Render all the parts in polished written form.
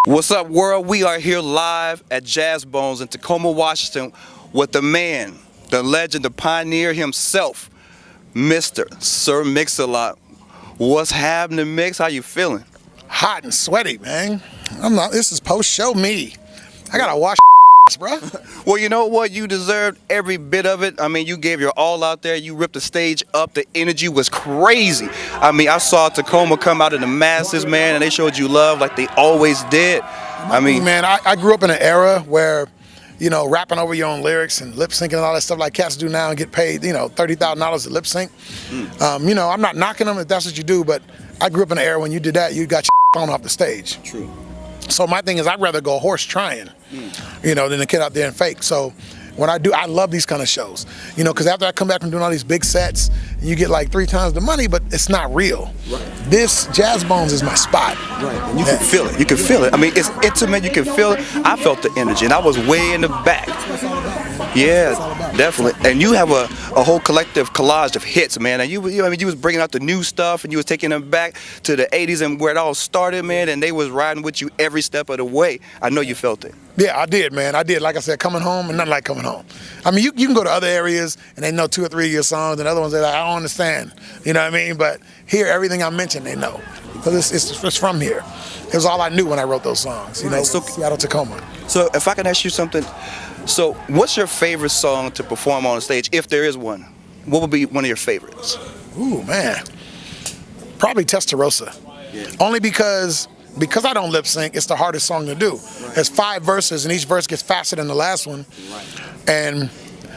What's up, world? We are here live at Jazz Bones in Tacoma, Washington, with the man, the legend, the pioneer himself, Mr. Sir Mix-a-Lot. What's happening, Mix? How you feeling? Hot and sweaty, man. I'm not. This is post-show me. I gotta wash, bro. Well, you know what? You deserved every bit of it. I mean, you gave your all out there. You ripped the stage up. The energy was crazy. I mean, I saw Tacoma come out in the masses, man, and they showed you love like they always did. I mean, man, I grew up in an era where, you know, rapping over your own lyrics and lip syncing and all that stuff like cats do now and get paid, you know, $30,000 to lip sync. You know, I'm not knocking them if that's what you do, but I grew up in an era when you did that, you got your thrown off the stage. True. So my thing is, I'd rather go horse trying, you know, than to get out there and fake. So when I do, I love these kind of shows, you know, because after I come back from doing all these big sets, you get like 3 times the money, but it's not real. Right. This Jazz Bones is my spot. Right. And you can feel it. You can feel it. I mean, it's intimate. You can feel it. I felt the energy, and I was way in the back. Yeah, definitely. And you have a whole collective collage of hits, man. And you was bringing out the new stuff, and you was taking them back to the '80s and where it all started, man. And they was riding with you every step of the way. I know you felt it. Yeah, I did, man. I did. Like I said, coming home and nothing like coming home. I mean, you can go to other areas and they know 2 or 3 of your songs, and other ones that I don't understand. You know what I mean? But here, everything I mentioned, they know because it's from here. It was all I knew when I wrote those songs. You know, So Seattle, Tacoma. So if I can ask you something, so what's your favorite song to perform on the stage, if there is one? What would be one of your favorites? Ooh, man. Probably Testarossa. Yeah. Only because I don't lip sync, it's the hardest song to do. Right. There's 5 verses, and each verse gets faster than the last one. Right. And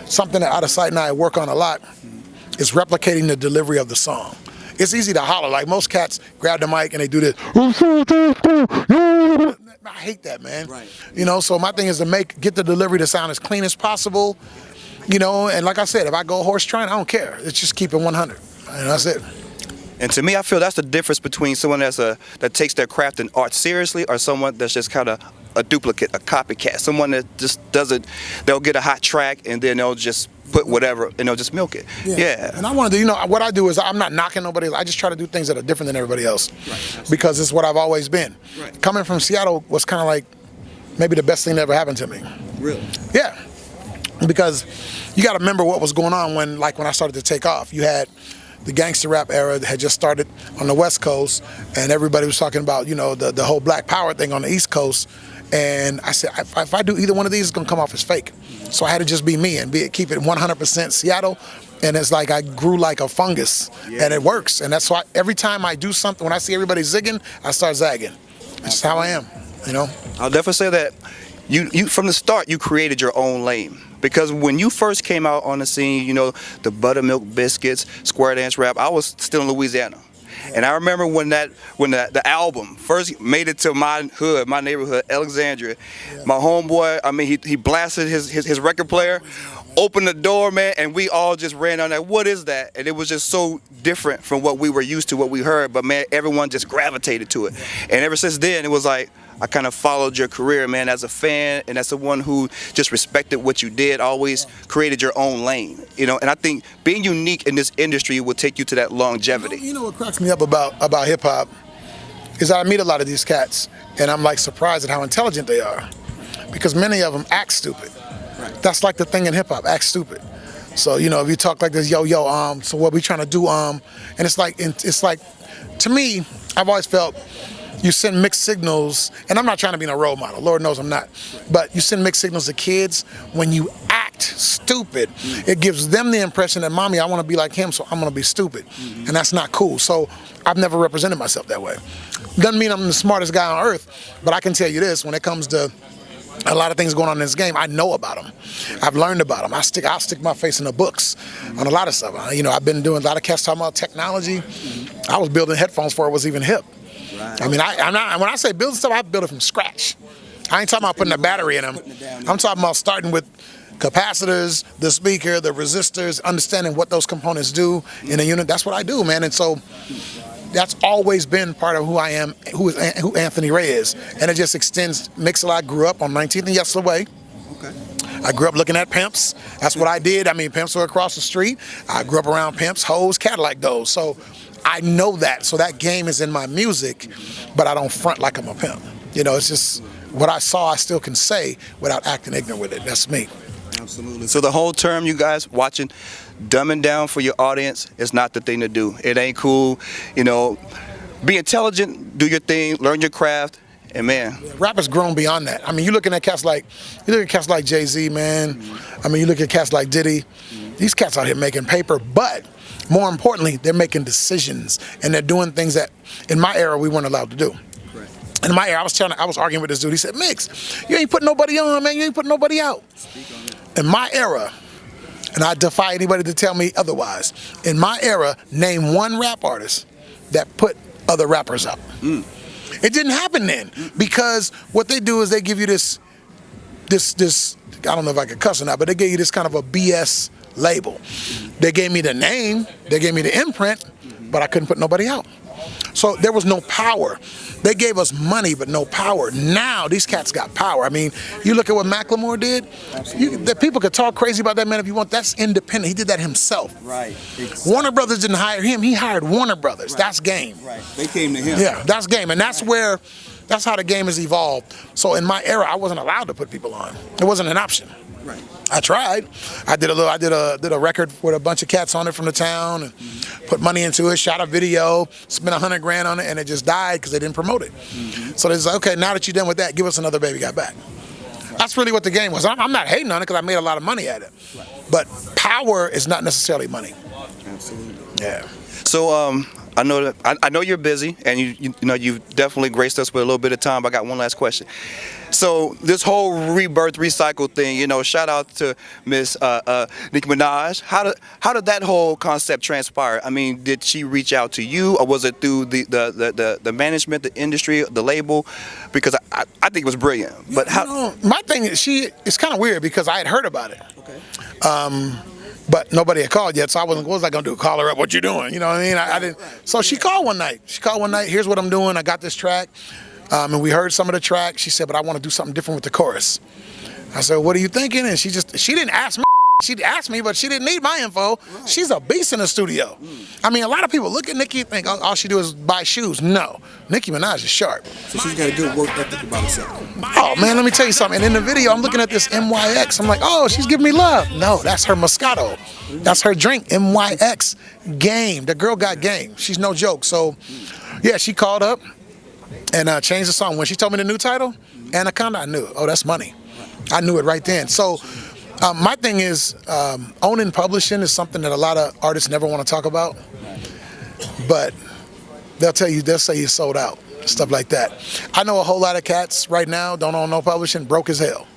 something that Out of Sight and I work on a lot is replicating the delivery of the song. It's easy to holler. Like most cats grab the mic and they do this. I hate that, man. Right. You know, so my thing is to get the delivery to sound as clean as possible. You know, and like I said, if I go horse trying, I don't care. It's just keep it 100. And that's it. And to me, I feel that's the difference between someone that takes their craft and art seriously, or someone that's just kind of a duplicate, a copycat. Someone that just doesn't. They'll get a hot track and then they'll just put whatever and they'll just milk it. Yeah. And I want to do, you know, what I do is I'm not knocking nobody. I just try to do things that are different than everybody else. Right. Because it's what I've always been. Right. Coming from Seattle was kind of like maybe the best thing that ever happened to me. Really? Yeah. Because you got to remember what was going on when I started to take off. You had the gangster rap era that had just started on the West Coast, and everybody was talking about, you know, the whole Black Power thing on the East Coast. And I said, if I do either one of these, it's gonna come off as fake. So I had to just be me and keep it 100% Seattle. And it's like I grew like a fungus, and it works. And that's why every time I do something, when I see everybody zigging, I start zagging. That's how I am, you know. I'll definitely say that you from the start you created your own lane. Because when you first came out on the scene, you know, the Buttermilk Biscuits, Square Dance Rap, I was still in Louisiana. And I remember when the album first made it to my hood, my neighborhood, Alexandria, my homeboy, I mean, he blasted his record player, opened the door, man, and we all just ran on that. What is that? And it was just so different from what we were used to, what we heard. But, man, everyone just gravitated to it. And ever since then, it was like, I kind of followed your career, man, as a fan and as someone who just respected what you did, always created your own lane, you know. And I think being unique in this industry will take you to that longevity. You know what cracks me up about hip hop is that I meet a lot of these cats, and I'm like surprised at how intelligent they are, because many of them act stupid. Right. That's like the thing in hip hop, act stupid. So, you know, if you talk like this, so what we trying to do, and it's like to me, I've always felt you send mixed signals, and I'm not trying to be no role model, Lord knows I'm not, but you send mixed signals to kids when you act stupid. It gives them the impression that, mommy, I want to be like him, so I'm going to be stupid. And that's not cool. So I've never represented myself that way. Doesn't mean I'm the smartest guy on earth, but I can tell you this, when it comes to a lot of things going on in this game, I know about them. I've learned about them. I'll stick my face in the books on a lot of stuff. You know, I've been doing a lot of cats talking about technology. I was building headphones before it was even hip. I mean, when I say building stuff, I build it from scratch. I ain't talking about putting a battery in them. I'm talking about starting with capacitors, the speaker, the resistors, understanding what those components do in a unit. That's what I do, man. And so that's always been part of who I am, who Anthony Ray is. And it just extends. Mix-a-Lot grew up on 19th and Yesler Way. Okay. I grew up looking at pimps. That's what I did. I mean, pimps were across the street. I grew up around pimps, hoes, Cadillac those. So I know that. So that game is in my music, but I don't front like I'm a pimp. You know, it's just what I saw, I still can say without acting ignorant with it. That's me. Absolutely. So the whole term, you guys watching, dumbing down for your audience is not the thing to do. It ain't cool. You know, be intelligent, do your thing, learn your craft, and man. Rap has grown beyond that. I mean, you look at cats like Jay-Z, man. I mean, you look at cats like Diddy. These cats out here making paper, but more importantly, they're making decisions and they're doing things that in my era we weren't allowed to do. In my era, I was arguing with this dude. He said, "Mix, you ain't putting nobody on, man. You ain't putting nobody out." In my era, and I defy anybody to tell me otherwise. In my era, name one rap artist that put other rappers out. It didn't happen then because what they do is they give you this. I don't know if I could cuss or not, but they gave you this kind of a BS label. They gave me the name, they gave me the imprint, but I couldn't put nobody out. So there was no power. They gave us money, but no power. Now these cats got power. I mean, you look at what Macklemore did. The people could talk crazy about that man if you want. That's independent. He did that himself. Right. Exactly. Warner Brothers didn't hire him. He hired Warner Brothers. Right. That's game. Right. They came to him. Yeah, that's game, and that's where. That's how the game has evolved. So in my era, I wasn't allowed to put people on. It wasn't an option. Right. I tried. I did a record with a bunch of cats on it from the town and put money into it, shot a video, spent $100,000 on it, and it just died because they didn't promote it. So they said, okay, now that you're done with that, give us another Baby Got Back. That's really what the game was. I'm not hating on it because I made a lot of money at it. But power is not necessarily money. Absolutely. Yeah. So I know you're busy, and you know you've definitely graced us with a little bit of time. But I got one last question. So this whole rebirth, recycle thing, you know, shout out to Miss Nicki Minaj. How did that whole concept transpire? I mean, did she reach out to you, or was it through the management, the industry, the label? Because I think it was brilliant. But how? You know, my thing is it's kind of weird because I had heard about it. Okay. But nobody had called yet, so what was I gonna do? Call her up? What you doing? You know what I mean? I didn't. So she called one night. Here's what I'm doing. I got this track, and we heard some of the track. She said, but I want to do something different with the chorus. I said, what are you thinking? And she didn't ask me. She asked me, but she didn't need my info. Right. She's a beast in the studio. I mean, a lot of people look at Nicki and think all she do is buy shoes. No, Nicki Minaj is sharp. So she's got a good work ethic about herself. Oh man, let me tell you something. And in the video, I'm looking at this MYX. I'm like, oh, she's giving me love. No, that's her Moscato. That's her drink. MYX game. The girl got game. She's no joke. So, yeah, she called up and changed the song. When she told me the new title, Anaconda, I knew. Oh, that's money. I knew it right then. So. My thing is, owning publishing is something that a lot of artists never want to talk about, but they'll say you sold out, stuff like that. I know a whole lot of cats right now don't own no publishing, broke as hell.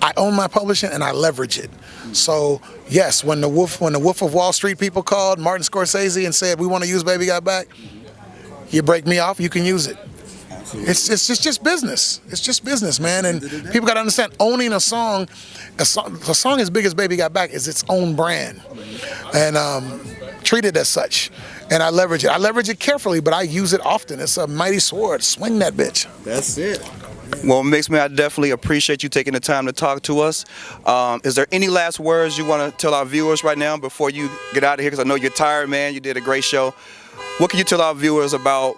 I own my publishing and I leverage it. So yes, when the Wolf of Wall Street people called Martin Scorsese and said we want to use Baby Got Back, you break me off, you can use it. It's just business. It's just business, man. And people got to understand, owning a song as big as Baby Got Back is its own brand, and treat it as such. And I leverage it. I leverage it carefully, but I use it often. It's a mighty sword. Swing that bitch. That's it. Well, Mix Man, I definitely appreciate you taking the time to talk to us. Is there any last words you want to tell our viewers right now before you get out of here? Because I know you're tired, man. You did a great show. What can you tell our viewers about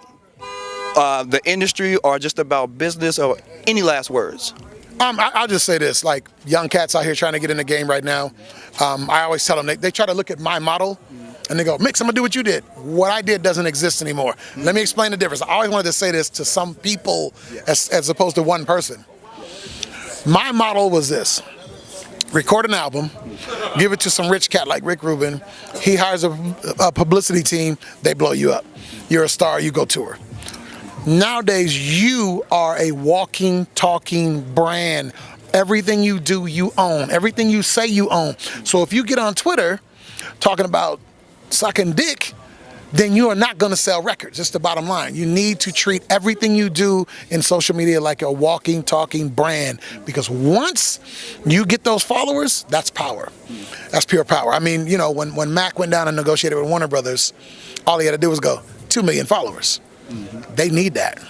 the industry or just about business, or any last words? I'll just say this, like young cats out here trying to get in the game right now, I always tell them, they try to look at my model and they go, Mix, I'm gonna do what you did. What I did doesn't exist anymore. Let me explain the difference. I always wanted to say this to some people as opposed to one person. My model was this: record an album, give it to some rich cat like Rick Rubin, he hires a publicity team, they blow you up. You're a star, you go tour. Nowadays, you are a walking, talking brand. Everything you do, you own. Everything you say, you own. So if you get on Twitter talking about sucking dick, then you are not going to sell records. That's the bottom line. You need to treat everything you do in social media like a walking, talking brand, because once you get those followers, that's power. That's pure power. I mean, you know, when Mac went down and negotiated with Warner Brothers, all he had to do was go, 2 million followers. They need that.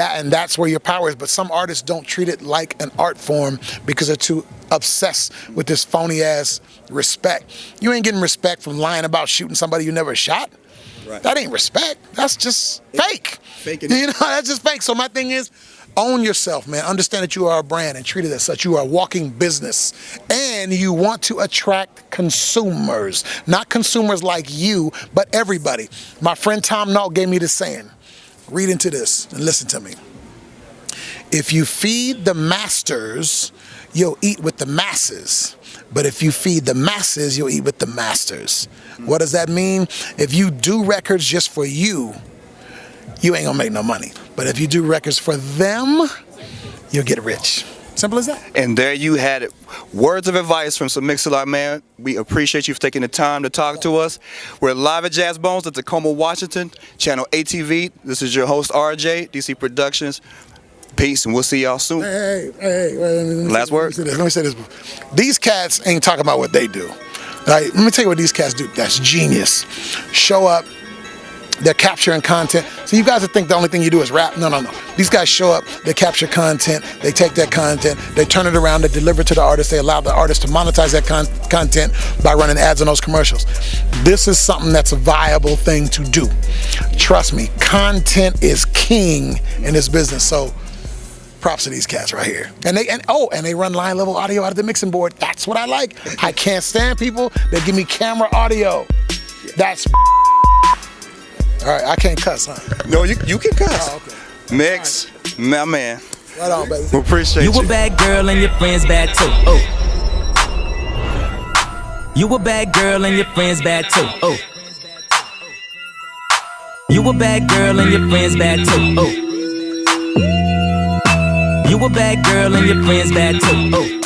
And that's where your power is. But some artists don't treat it like an art form because they're too obsessed with this phony ass respect. You ain't getting respect from lying about shooting somebody you never shot. Right. That ain't respect. That's just fake. Fake it. You know, that's just fake. So my thing is, Own yourself, man. Understand that you are a brand and treat it as such. You are a walking business. And you want to attract consumers. Not consumers like you, but everybody. My friend Tom Nault gave me this saying. Read into this and listen to me. If you feed the masters, you'll eat with the masses. But if you feed the masses, you'll eat with the masters. What does that mean? If you do records just for you, you ain't gonna make no money. But if you do records for them, you'll get rich. Simple as that. And there you had it. Words of advice from some Mix-a-Lot, man. We appreciate you for taking the time to talk to us. We're live at Jazz Bones at Tacoma, Washington, channel ATV. This is your host, RJ, DC Productions. Peace, and we'll see y'all soon. Hey, Last word? Let me say this. These cats ain't talking about what they do. Like, let me tell you what these cats do. That's genius. Show up. They're capturing content. So you guys would think the only thing you do is rap. No. These guys show up, they capture content, they take that content, they turn it around, they deliver it to the artist, they allow the artist to monetize that content by running ads on those commercials. This is something that's a viable thing to do. Trust me, content is king in this business. So props to these cats right here. And they run line level audio out of the mixing board. That's what I like. I can't stand people that give me camera audio. That's all right, I can't cuss, huh? No, you can cuss. Oh, okay. Mix, my man. Right on, baby. We appreciate you. You a bad girl and your friends bad too. Oh. You a bad girl and your friends bad too. Oh. You a bad girl and your friends bad too. Oh. You a bad girl and your friends bad too. Oh.